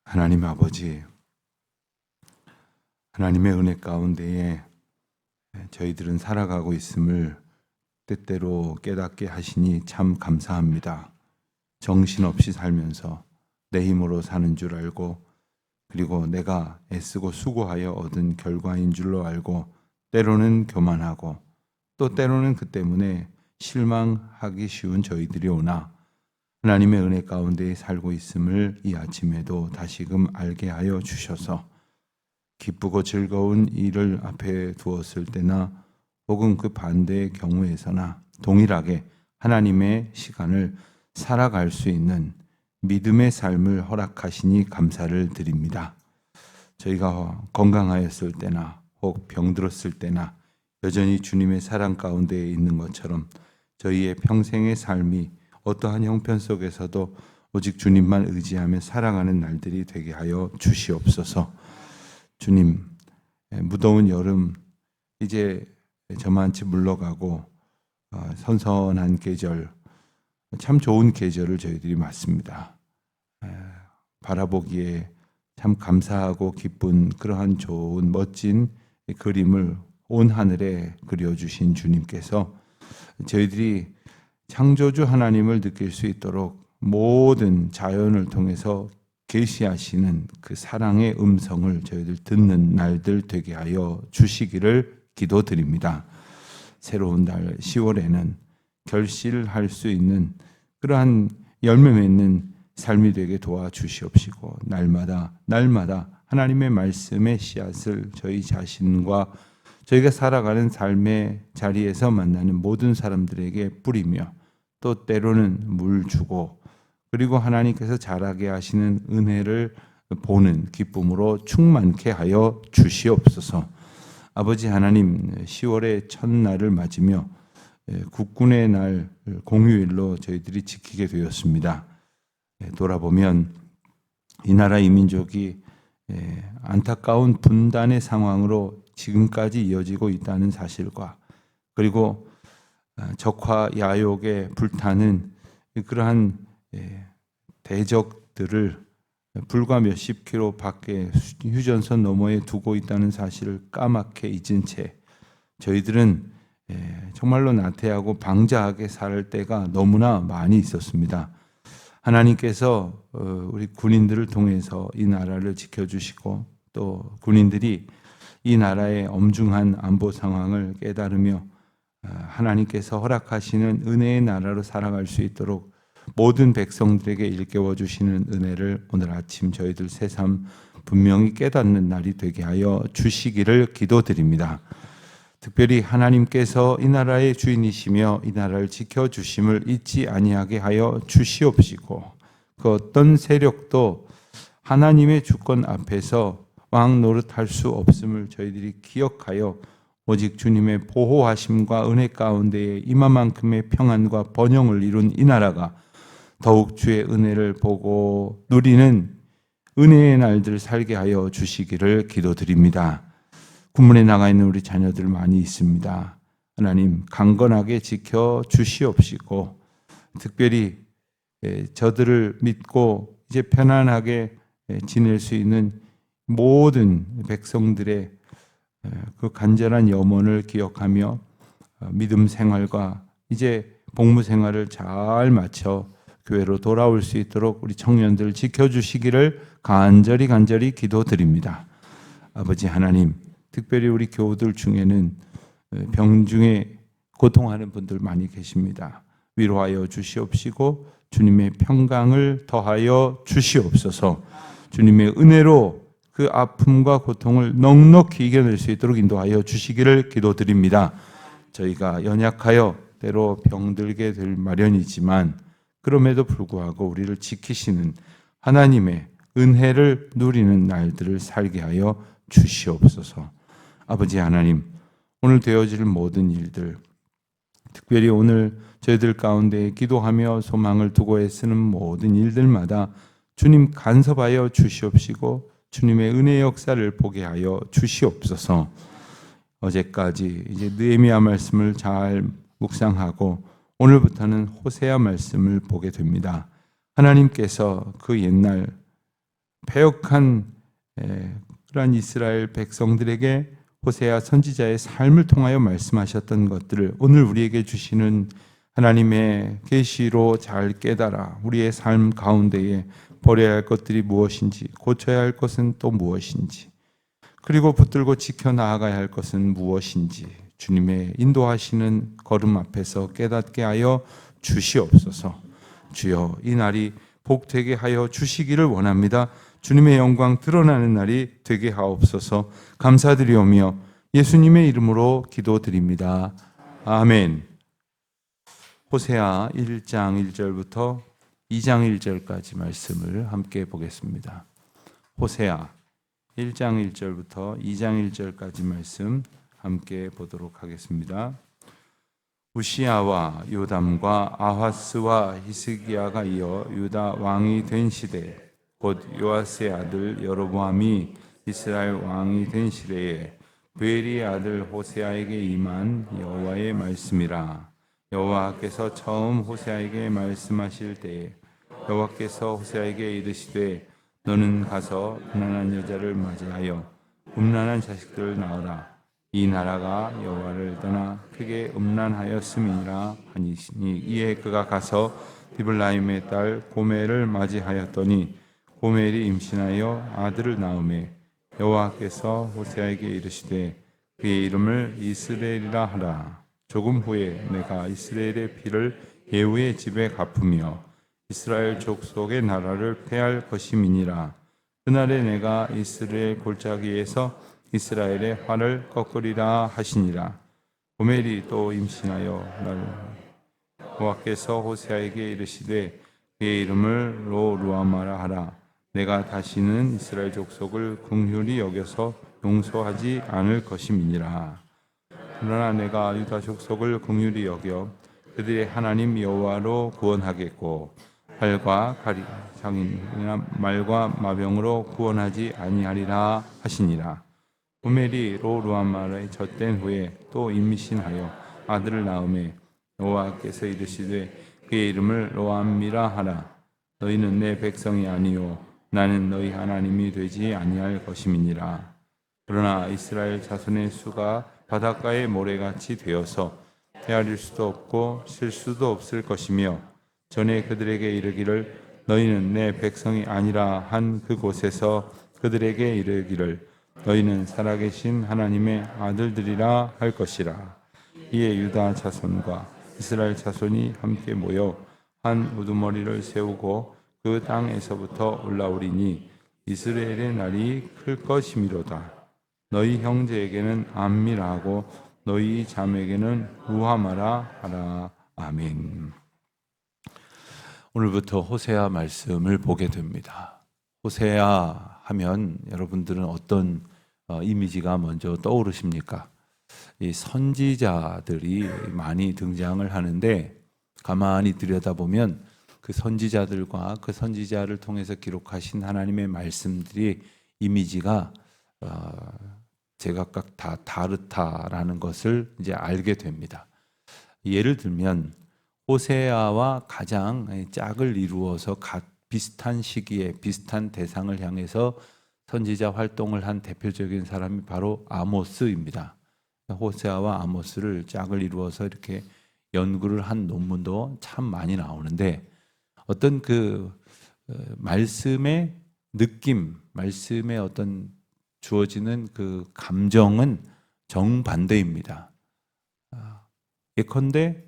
하나님 아버지, 하나님의 은혜 가운데에 저희들은 살아가고 있음을 때때로 깨닫게 하시니 참 감사합니다. 정신없이 살면서 내 힘으로 사는 줄 알고, 그리고 내가 애쓰고 수고하여 얻은 결과인 줄로 알고, 때로는 교만하고 또 때로는 그 때문에 실망하기 쉬운 저희들이 오나 하나님의 은혜 가운데 살고 있음을 이 아침에도 다시금 알게 하여 주셔서 기쁘고 즐거운 일을 앞에 두었을 때나 혹은 그 반대의 경우에서나 동일하게 하나님의 시간을 살아갈 수 있는 믿음의 삶을 허락하시니 감사를 드립니다. 저희가 건강하였을 때나 혹 병들었을 때나 여전히 주님의 사랑 가운데 있는 것처럼 저희의 평생의 삶이 어떠한 형편 속에서도 오직 주님만 의지하며 살아가는 날들이 되게 하여 주시옵소서. 주님, 무더운 여름 이제 저만치 물러가고 선선한 계절, 참 좋은 계절을 저희들이 맞습니다. 바라보기에 참 감사하고 기쁜 그러한 좋은 멋진 그림을 온 하늘에 그려주신 주님께서 저희들이 창조주 하나님을 느낄 수 있도록 모든 자연을 통해서 계시하시는 그 사랑의 음성을 저희들 듣는 날들 되게 하여 주시기를 기도드립니다. 새로운 달 10월에는 결실할 수 있는 그러한 열매 맺는 삶이 되게 도와주시옵시고 날마다 하나님의 말씀의 씨앗을 저희 자신과 저희가 살아가는 삶의 자리에서 만나는 모든 사람들에게 뿌리며 또 때로는 물 주고 그리고 하나님께서 자라게 하시는 은혜를 보는 기쁨으로 충만케 하여 주시옵소서. 아버지 하나님, 10월의 첫날을 맞으며 국군의 날 공휴일로 저희들이 지키게 되었습니다. 돌아보면 이 나라 이 민족이 안타까운 분단의 상황으로 지금까지 이어지고 있다는 사실과 그리고 적화 야욕에 불타는 그러한 대적들을 불과 몇십 킬로 밖에 휴전선 너머에 두고 있다는 사실을 까맣게 잊은 채 저희들은 정말로 나태하고 방자하게 살 때가 너무나 많이 있었습니다. 하나님께서 우리 군인들을 통해서 이 나라를 지켜주시고 또 군인들이 이 나라의 엄중한 안보 상황을 깨달으며 하나님께서 허락하시는 은혜의 나라로 살아갈 수 있도록 모든 백성들에게 일깨워 주시는 은혜를 오늘 아침 저희들 새삼 분명히 깨닫는 날이 되게 하여 주시기를 기도드립니다. 특별히 하나님께서 이 나라의 주인이시며 이 나라를 지켜주심을 잊지 아니하게 하여 주시옵시고 그 어떤 세력도 하나님의 주권 앞에서 왕 노릇할 수 없음을 저희들이 기억하여 오직 주님의 보호하심과 은혜 가운데에 이만큼의 평안과 번영을 이룬 이 나라가 더욱 주의 은혜를 보고 누리는 은혜의 날들 살게 하여 주시기를 기도드립니다. 군문에 나가 있는 우리 자녀들 많이 있습니다. 하나님 강건하게 지켜 주시옵시고 특별히 저들을 믿고 이제 편안하게 지낼 수 있는 모든 백성들의 그 간절한 염원을 기억하며 믿음 생활과 이제 복무 생활을 잘 마쳐 교회로 돌아올 수 있도록 우리 청년들 지켜주시기를 간절히 기도드립니다. 아버지 하나님, 특별히 우리 교우들 중에는 병중에 고통하는 분들 많이 계십니다. 위로하여 주시옵시고 주님의 평강을 더하여 주시옵소서. 주님의 은혜로 그 아픔과 고통을 넉넉히 이겨낼 수 있도록 인도하여 주시기를 기도드립니다. 저희가 연약하여 때로 병들게 될 마련이지만 그럼에도 불구하고 우리를 지키시는 하나님의 은혜를 누리는 날들을 살게 하여 주시옵소서. 아버지 하나님, 오늘 되어질 모든 일들, 특별히 오늘 저희들 가운데 기도하며 소망을 두고 애쓰는 모든 일들마다 주님 간섭하여 주시옵시고 주님의 은혜의 역사를 보게 하여 주시옵소서. 어제까지 이제 느헤미야 말씀을 잘 묵상하고 오늘부터는 호세아 말씀을 보게 됩니다. 하나님께서 그 옛날 패역한 그러한 이스라엘 백성들에게 호세아 선지자의 삶을 통하여 말씀하셨던 것들을 오늘 우리에게 주시는 하나님의 계시로 잘 깨달아 우리의 삶 가운데에 버려야 할 것들이 무엇인지, 고쳐야 할 것은 또 무엇인지, 그리고 붙들고 지켜 나아가야 할 것은 무엇인지 주님의 인도하시는 걸음 앞에서 깨닫게 하여 주시옵소서. 주여, 이 날이 복되게 하여 주시기를 원합니다. 주님의 영광 드러나는 날이 되게 하옵소서. 감사드리오며 예수님의 이름으로 기도드립니다. 아멘. 호세아 1장 1절부터 2장 1절까지 말씀을 함께 보겠습니다. 호세아 1장 1절부터 2장 1절까지 말씀 함께 보도록 하겠습니다. 우시아와 요담과 아하스와 히스기야가 이어 유다 왕이 된 시대, 곧 요아스의 아들 여로보암이 이스라엘 왕이 된 시대에 부엘의 아들 호세아에게 임한 여호와의 말씀이라. 여호와께서 처음 호세아에게 말씀하실 때에 여호와께서 호세아에게 이르시되 너는 가서 음란한 여자를 맞이하여 음란한 자식들을 낳으라. 이 나라가 여호와를 떠나 크게 음란하였음이니라 하니시니, 이에 그가 가서 디블라임의 딸 고멜을 맞이하였더니 고멜이 임신하여 아들을 낳으매 여호와께서 호세아에게 이르시되 그의 이름을 이스라엘이라 하라. 조금 후에 내가 이스라엘의 피를 예후의 집에 갚으며 이스라엘 족속의 나라를 폐할 것임이니라. 그날에 내가 이스라엘 골짜기에서 이스라엘의 활을 꺾으리라 하시니라. 고멜이 또 임신하여 여호와께서 호세아에게 이르시되 그의 이름을 로루아마라 하라. 내가 다시는 이스라엘 족속을 긍휼히 여겨서 용서하지 않을 것임이니라. 그러나 내가 유다 족속을 긍휼히 여겨 그들의 하나님 여호와로 구원하겠고 활과 장인이나 말과 마병으로 구원하지 아니하리라 하시니라. 고멜이 로루아마를 젖된 후에 또 임신하여 아들을 낳으매 여호와께서 이르시되 그의 이름을 로암미라 하라. 너희는 내 백성이 아니요 나는 너희 하나님이 되지 아니할 것임이니라. 그러나 이스라엘 자손의 수가 바닷가의 모래같이 되어서 헤아릴 수도 없고 셀 수도 없을 것이며 전에 그들에게 이르기를 너희는 내 백성이 아니라 한 그곳에서 그들에게 이르기를 너희는 살아계신 하나님의 아들들이라 할 것이라. 이에 유다 자손과 이스라엘 자손이 함께 모여 한 우두머리를 세우고 그 땅에서부터 올라오리니 이스라엘의 날이 클 것이미로다. 너희 형제에게는 암미라 하고 너희 자매에게는 루하마라 하라. 아멘. 오늘부터 호세아 말씀을 보게 됩니다. 호세아 하면 여러분들은 어떤 이미지가 먼저 떠오르십니까? 이 선지자들이 많이 등장을 하는데 가만히 들여다보면 그 선지자들과 그 선지자를 통해서 기록하신 하나님의 말씀들이 이미지가 제각각 다 다르다라는 것을 이제 알게 됩니다. 예를 들면 호세아와 가장 짝을 이루어서 비슷한 시기에 비슷한 대상을 향해서 선지자 활동을 한 대표적인 사람이 바로 아모스입니다. 호세아와 아모스를 짝을 이루어서 이렇게 연구를 한 논문도 참 많이 나오는데 어떤 그 말씀의 느낌, 말씀의 어떤 주어지는 그 감정은 정반대입니다. 예컨대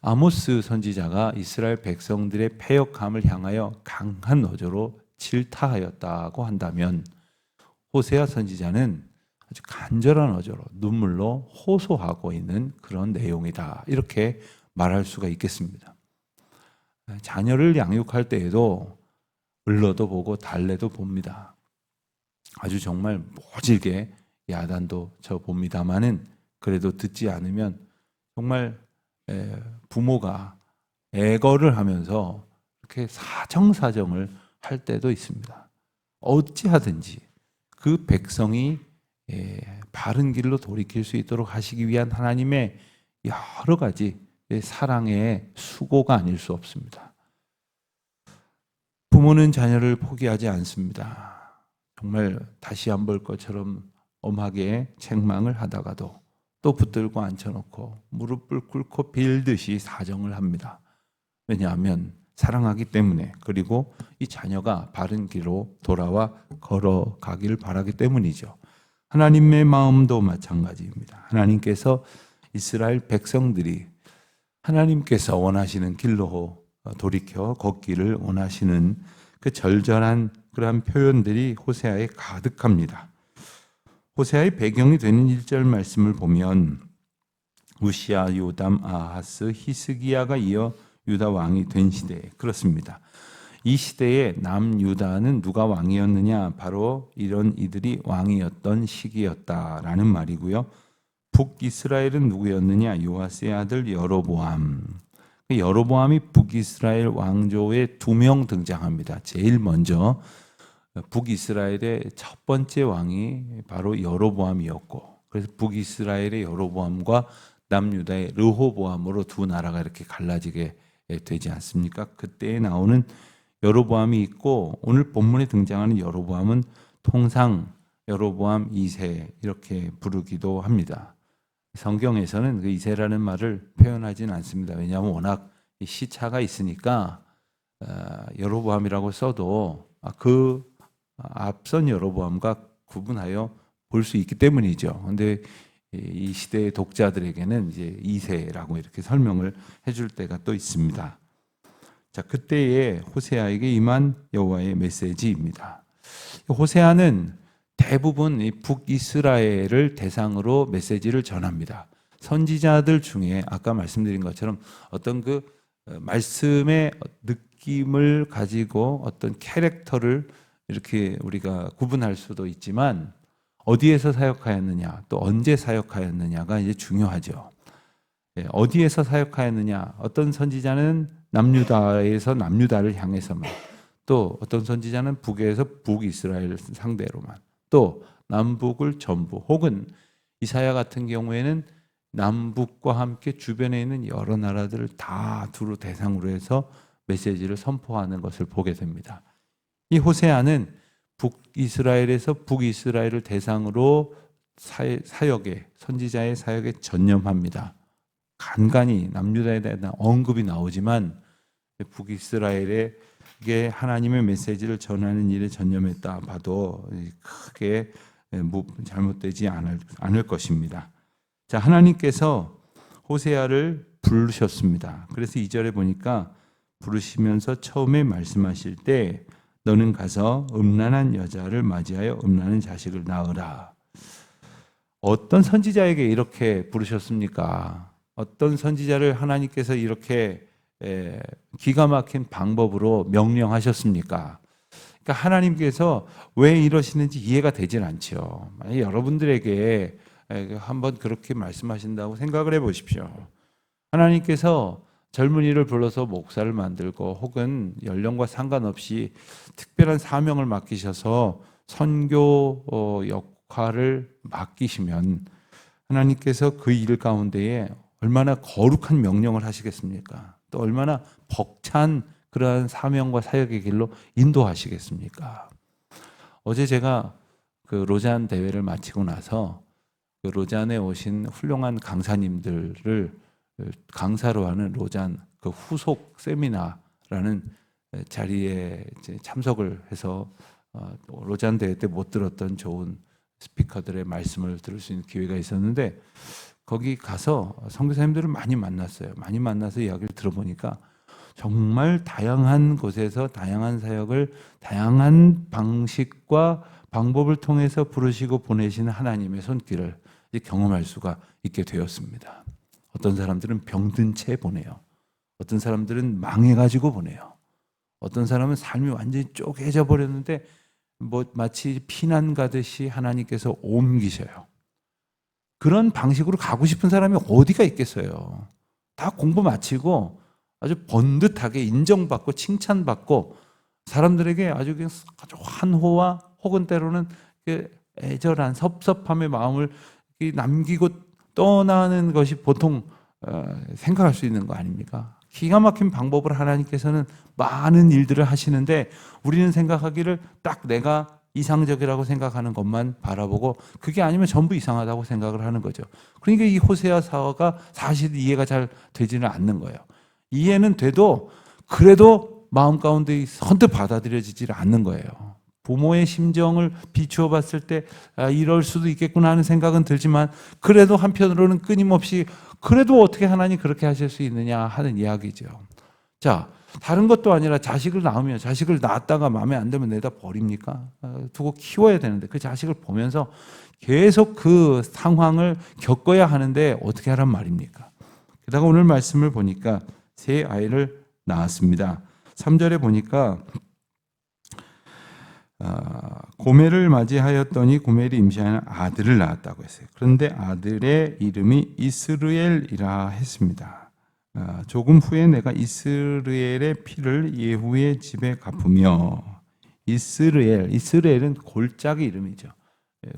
아모스 선지자가 이스라엘 백성들의 패역함을 향하여 강한 어조로 질타하였다고 한다면 호세아 선지자는 아주 간절한 어조로 눈물로 호소하고 있는 그런 내용이다. 이렇게 말할 수가 있겠습니다. 자녀를 양육할 때에도 을러도 보고 달래도 봅니다. 아주 정말 모질게 야단도 쳐 봅니다마는 그래도 듣지 않으면 정말 부모가 애거를 하면서 이렇게 사정사정을 할 때도 있습니다. 어찌하든지 그 백성이 바른 길로 돌이킬 수 있도록 하시기 위한 하나님의 여러 가지 사랑의 수고가 아닐 수 없습니다. 부모는 자녀를 포기하지 않습니다. 정말 다시 안 볼 것처럼 엄하게 책망을 하다가도 또 붙들고 앉혀놓고 무릎을 꿇고 빌듯이 사정을 합니다. 왜냐하면 사랑하기 때문에, 그리고 이 자녀가 바른 길로 돌아와 걸어가길 바라기 때문이죠. 하나님의 마음도 마찬가지입니다. 하나님께서 이스라엘 백성들이 하나님께서 원하시는 길로 돌이켜 걷기를 원하시는 그 절절한 그러한 표현들이 호세아에 가득합니다. 호세아의 배경이 되는 1절 말씀을 보면 우시야, 요담, 아하스, 히스기야가 이어 유다 왕이 된 시대에, 그렇습니다. 이 시대에 남유다는 누가 왕이었느냐? 바로 이런 이들이 왕이었던 시기였다라는 말이고요. 북이스라엘은 누구였느냐? 요아스의 아들 여로보암. 여로보암이 북이스라엘 왕조에 2명 등장합니다. 제일 먼저 북이스라엘의 첫 번째 왕이 바로 여로보암이었고, 그래서 북이스라엘의 여로보암과 남유다의 르호보암으로 두 나라가 이렇게 갈라지게 되지 않습니까? 그때에 나오는 여로보암이 있고, 오늘 본문에 등장하는 여로보암은 통상 여로보암 2세 이렇게 부르기도 합니다. 성경에서는 그 2세라는 말을 표현하지는 않습니다. 왜냐하면 워낙 시차가 있으니까 여로보암이라고 써도 그 앞선 여로보암과 구분하여 볼 수 있기 때문이죠. 그런데 이 시대의 독자들에게는 이제 2세라고 이렇게 설명을 해줄 때가 또 있습니다. 자, 그때의 호세아에게 임한 여호와의 메시지입니다. 호세아는 대부분 이 북이스라엘을 대상으로 메시지를 전합니다. 선지자들 중에 아까 말씀드린 것처럼 어떤 그 말씀의 느낌을 가지고 어떤 캐릭터를 이렇게 우리가 구분할 수도 있지만, 어디에서 사역하였느냐, 또 언제 사역하였느냐가 이제 중요하죠. 어디에서 사역하였느냐, 어떤 선지자는 남유다에서 남유다를 향해서만, 또 어떤 선지자는 북에서 북이스라엘 상대로만, 또 남북을 전부, 혹은 이사야 같은 경우에는 남북과 함께 주변에 있는 여러 나라들을 다 두루 대상으로 해서 메시지를 선포하는 것을 보게 됩니다. 이 호세아는 북이스라엘에서 북이스라엘을 대상으로 사역에, 선지자의 사역에 전념합니다. 간간히 남유다에 대한 언급이 나오지만 북이스라엘에게 하나님의 메시지를 전하는 일에 전념했다 봐도 크게 잘못되지 않을 것입니다. 자, 하나님께서 호세아를 부르셨습니다. 그래서 2절에 보니까 부르시면서 처음에 말씀하실 때 너는 가서 음란한 여자를 맞이하여 음란한 자식을 낳으라. 어떤 선지자에게 이렇게 부르셨습니까? 어떤 선지자를 하나님께서 이렇게 기가 막힌 방법으로 명령하셨습니까? 그러니까 하나님께서 왜 이러시는지 이해가 되질 않죠. 여러분들에게 한번 그렇게 말씀하신다고 생각을 해보십시오. 하나님께서 젊은이를 불러서 목사를 만들고, 혹은 연령과 상관없이 특별한 사명을 맡기셔서 선교 역할을 맡기시면 하나님께서 그 일 가운데에 얼마나 거룩한 명령을 하시겠습니까? 또 얼마나 벅찬 그러한 사명과 사역의 길로 인도하시겠습니까? 어제 제가 그 로잔 대회를 마치고 나서 그 로잔에 오신 훌륭한 강사님들을 강사로 하는 로잔 그 후속 세미나라는 자리에 참석을 해서 로잔 대회 때 못 들었던 좋은 스피커들의 말씀을 들을 수 있는 기회가 있었는데, 거기 가서 선교사님들을 많이 만났어요. 많이 만나서 이야기를 들어보니까 정말 다양한 곳에서 다양한 사역을 다양한 방식과 방법을 통해서 부르시고 보내시는 하나님의 손길을 경험할 수가 있게 되었습니다. 어떤 사람들은 병든 채 보내요. 어떤 사람들은 망해가지고 보내요. 어떤 사람은 삶이 완전히 쪼개져 버렸는데 마치 피난 가듯이 하나님께서 옮기셔요. 그런 방식으로 가고 싶은 사람이 어디가 있겠어요. 다 공부 마치고 아주 번듯하게 인정받고 칭찬받고 사람들에게 아주 환호와 혹은 때로는 애절한 섭섭함의 마음을 남기고 떠나는 것이 보통 생각할 수 있는 거 아닙니까? 기가 막힌 방법으로 하나님께서는 많은 일들을 하시는데 우리는 생각하기를 딱 내가 이상적이라고 생각하는 것만 바라보고 그게 아니면 전부 이상하다고 생각을 하는 거죠. 그러니까 이 호세아 사화가 사실 이해가 잘 되지는 않는 거예요. 이해는 돼도 그래도 마음 가운데 선뜻 받아들여지질 않는 거예요. 부모의 심정을 비추어 봤을 때 이럴 수도 있겠구나 하는 생각은 들지만 그래도 한편으로는 끊임없이 그래도 어떻게 하나님 그렇게 하실 수 있느냐 하는 이야기죠. 자, 다른 것도 아니라 자식을 낳으면 자식을 낳았다가 마음에 안 들면 내다 버립니까? 두고 키워야 되는데 그 자식을 보면서 계속 그 상황을 겪어야 하는데 어떻게 하란 말입니까? 게다가 오늘 말씀을 보니까 새 아이를 낳았습니다. 3절에 보니까 고멜을 맞이하였더니 고멜이 임신하는 아들을 낳았다고 했어요. 그런데 아들의 이름이 이스르엘이라 했습니다. 조금 후에 내가 이스라엘의 피를 예후의 집에 갚으며 이스라엘은 골짜기 이름이죠.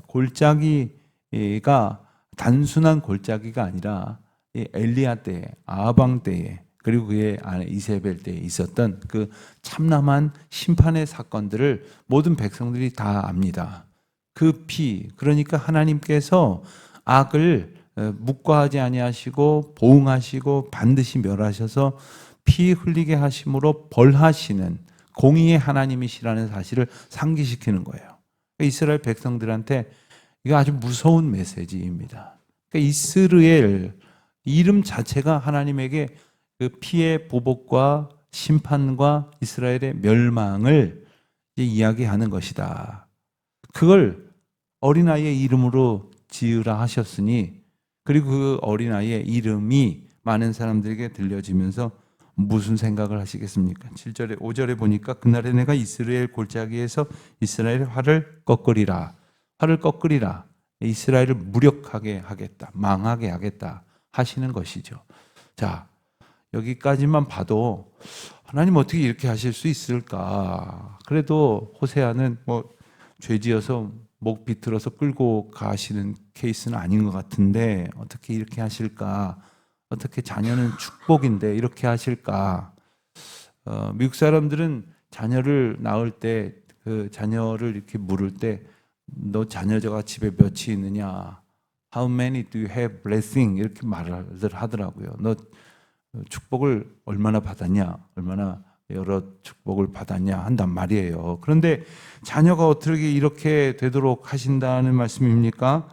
골짜기가 단순한 골짜기가 아니라 엘리야 때, 아방 때에 그리고 그의 아내 이세벨 때에 있었던 그 참남한 심판의 사건들을 모든 백성들이 다 압니다. 그 피, 그러니까 하나님께서 악을 묵과하지 아니하시고 보응하시고 반드시 멸하셔서 피 흘리게 하심으로 벌하시는 공의의 하나님이시라는 사실을 상기시키는 거예요. 이스라엘 백성들한테 이거 아주 무서운 메시지입니다. 그러니까 이스라엘 이름 자체가 하나님에게 그 피의 보복과 심판과 이스라엘의 멸망을 이야기하는 것이다. 그걸 어린아이의 이름으로 지으라 하셨으니 그리고 그 어린아이의 이름이 많은 사람들에게 들려지면서 무슨 생각을 하시겠습니까? 7절에 5절에 보니까 그날에 내가 이스라엘 골짜기에서 이스라엘의 활을 꺾으리라. 활을 꺾으리라. 이스라엘을 무력하게 하겠다. 망하게 하겠다 하시는 것이죠. 자, 여기까지만 봐도 하나님 어떻게 이렇게 하실 수 있을까? 그래도 호세아는 죄지어서 목 비틀어서 끌고 가시는 케이스는 아닌 것 같은데 어떻게 이렇게 하실까? 어떻게 자녀는 축복인데 이렇게 하실까? 미국 사람들은 자녀를 낳을 때 그 자녀를 이렇게 물을 때 너 자녀가 집에 몇이 있느냐? How many do you have blessing? 이렇게 말을 하더라고요. 너 축복을 얼마나 받았냐? 얼마나 여러 축복을 받았냐 한단 말이에요. 그런데 자녀가 어떻게 이렇게 되도록 하신다는 말씀입니까?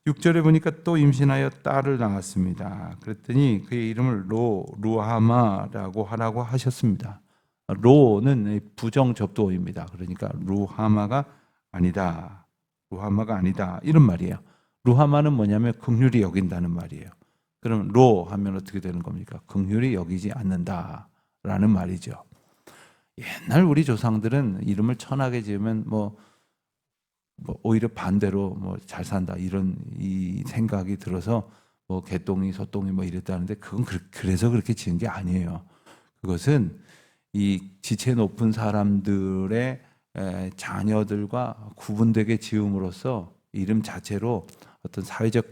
6절에 보니까 또 임신하여 딸을 낳았습니다. 그랬더니 그의 이름을 루하마라고 하라고 하셨습니다. 로는 부정 접두어입니다. 그러니까 루하마가 아니다. 루하마가 아니다. 이런 말이에요. 루하마는 뭐냐면 긍휼히 여긴다는 말이에요. 그럼 로 하면 어떻게 되는 겁니까? 긍휼히 여기지 않는다라는 말이죠. 옛날 우리 조상들은 이름을 천하게 지으면 오히려 반대로 잘 산다 이런 이 생각이 들어서 개똥이 소똥이 이랬다는데 그건 그래서 그렇게 지은 게 아니에요. 그것은 이 지체 높은 사람들의 자녀들과 구분되게 지음으로써 이름 자체로 어떤 사회적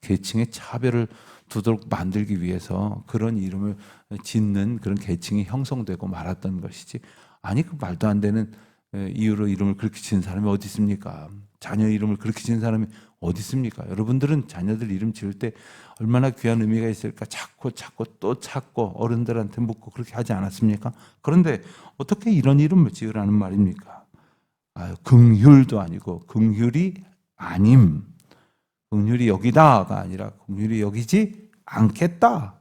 계층의 차별을 두도록 만들기 위해서 그런 이름을 짓는 그런 계층이 형성되고 말았던 것이지. 아니 그 말도 안 되는 이유로 이름을 그렇게 지은 사람이 어디 있습니까? 자녀 이름을 그렇게 지은 사람이 어디 있습니까? 여러분들은 자녀들 이름 지을 때 얼마나 귀한 의미가 있을까 찾고 또 찾고 어른들한테 묻고 그렇게 하지 않았습니까? 그런데 어떻게 이런 이름을 지으라는 말입니까? 긍휼도 아니고 긍휼이 아님, 긍휼이 여기다가 아니라 긍휼이 여기지 않겠다.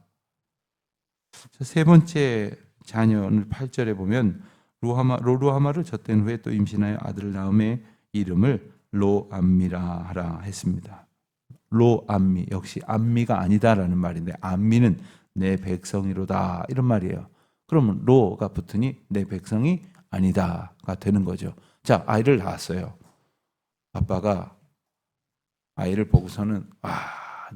세 번째 자녀는 8절에 보면 로루하마를 젖된 후에 또 임신하여 아들을 낳음에 이름을 로암미라 하라 했습니다. 로암미 역시 암미가 아니다라는 말인데 암미는 내 백성이로다 이런 말이에요. 그러면 로가 붙으니 내 백성이 아니다가 되는 거죠. 자, 아이를 낳았어요. 아빠가 아이를 보고서는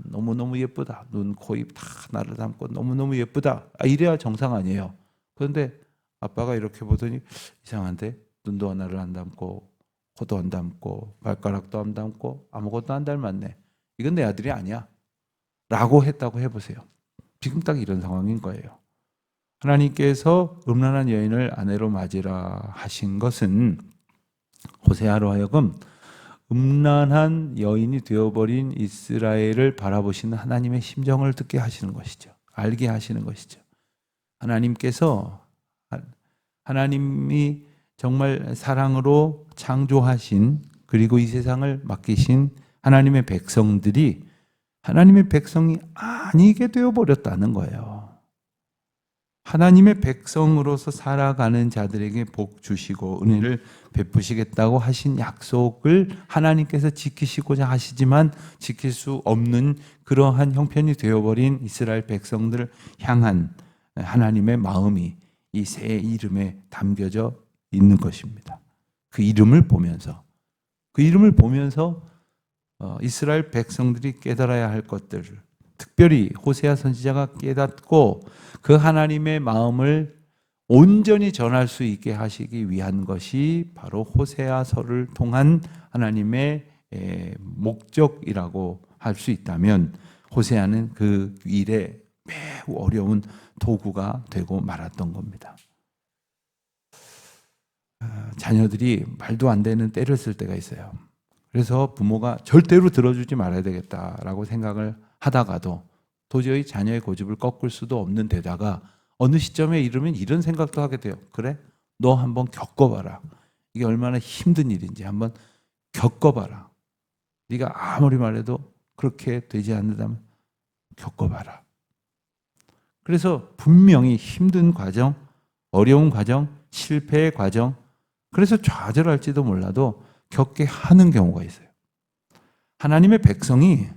너무너무 예쁘다. 눈, 코, 입 다 나를 닮고 너무너무 예쁘다. 이래야 정상 아니에요. 그런데 아빠가 이렇게 보더니 이상한데 눈도 하나를 안 닮고 코도 안 닮고 발가락도 안 닮고 아무것도 안 닮았네. 이건 내 아들이 아니야. 라고 했다고 해보세요. 지금 딱 이런 상황인 거예요. 하나님께서 음란한 여인을 아내로 맞으라 하신 것은 호세아로 하여금 음란한 여인이 되어버린 이스라엘을 바라보시는 하나님의 심정을 듣게 하시는 것이죠. 알게 하시는 것이죠. 하나님께서, 하나님이 정말 사랑으로 창조하신, 그리고 이 세상을 맡기신 하나님의 백성들이 하나님의 백성이 아니게 되어버렸다는 거예요. 하나님의 백성으로서 살아가는 자들에게 복 주시고 은혜를 베푸시겠다고 하신 약속을 하나님께서 지키시고자 하시지만 지킬 수 없는 그러한 형편이 되어버린 이스라엘 백성들을 향한 하나님의 마음이 이 새 이름에 담겨져 있는 것입니다. 그 이름을 보면서 이스라엘 백성들이 깨달아야 할 것들을 특별히 호세아 선지자가 깨닫고 그 하나님의 마음을 온전히 전할 수 있게 하시기 위한 것이 바로 호세아서를 통한 하나님의 목적이라고 할 수 있다면 호세아는 그 일에 매우 어려운 도구가 되고 말았던 겁니다. 자녀들이 말도 안 되는 때를 쓸 때가 있어요. 그래서 부모가 절대로 들어주지 말아야 되겠다라고 생각을 하다가도 도저히 자녀의 고집을 꺾을 수도 없는 데다가 어느 시점에 이르면 이런 생각도 하게 돼요. 그래? 너 한번 겪어봐라. 이게 얼마나 힘든 일인지 한번 겪어봐라. 네가 아무리 말해도 그렇게 되지 않는다면 겪어봐라. 그래서 분명히 힘든 과정, 어려운 과정, 실패의 과정, 그래서 좌절할지도 몰라도 겪게 하는 경우가 있어요. 하나님의 백성이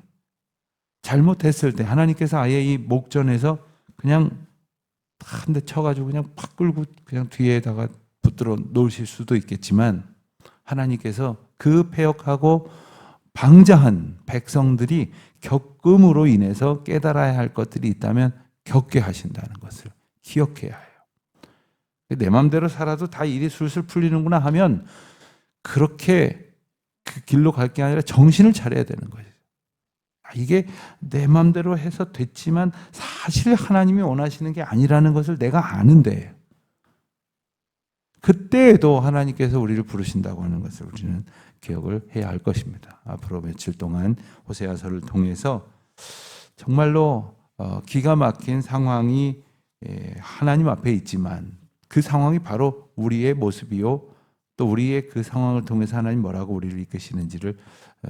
잘못했을 때 하나님께서 아예 이 목전에서 그냥 한 대 쳐가지고 그냥 팍 끌고 그냥 뒤에다가 붙들어 놓으실 수도 있겠지만 하나님께서 그 패역하고 방자한 백성들이 겪음으로 인해서 깨달아야 할 것들이 있다면 겪게 하신다는 것을 기억해야 해요. 내 마음대로 살아도 다 일이 술술 풀리는구나 하면 그렇게 그 길로 갈 게 아니라 정신을 차려야 되는 거예요. 이게 내 마음대로 해서 됐지만 사실 하나님이 원하시는 게 아니라는 것을 내가 아는데 그때에도 하나님께서 우리를 부르신다고 하는 것을 우리는 기억을 해야 할 것입니다. 앞으로 며칠 동안 호세아서를 통해서 정말로 기가 막힌 상황이 하나님 앞에 있지만 그 상황이 바로 우리의 모습이요 또 우리의 그 상황을 통해서 하나님 뭐라고 우리를 이끄시는지를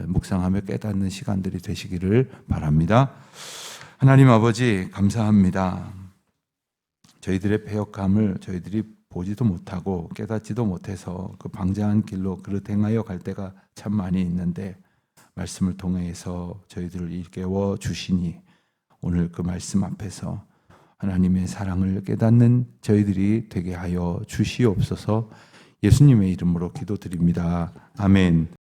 묵상하며 깨닫는 시간들이 되시기를 바랍니다. 하나님 아버지 감사합니다. 저희들의 패역함을 저희들이 보지도 못하고 깨닫지도 못해서 그 방자한 길로 그릇 행하여 갈 때가 참 많이 있는데 말씀을 통해서 저희들을 일깨워 주시니 오늘 그 말씀 앞에서 하나님의 사랑을 깨닫는 저희들이 되게 하여 주시옵소서. 예수님의 이름으로 기도드립니다. 아멘.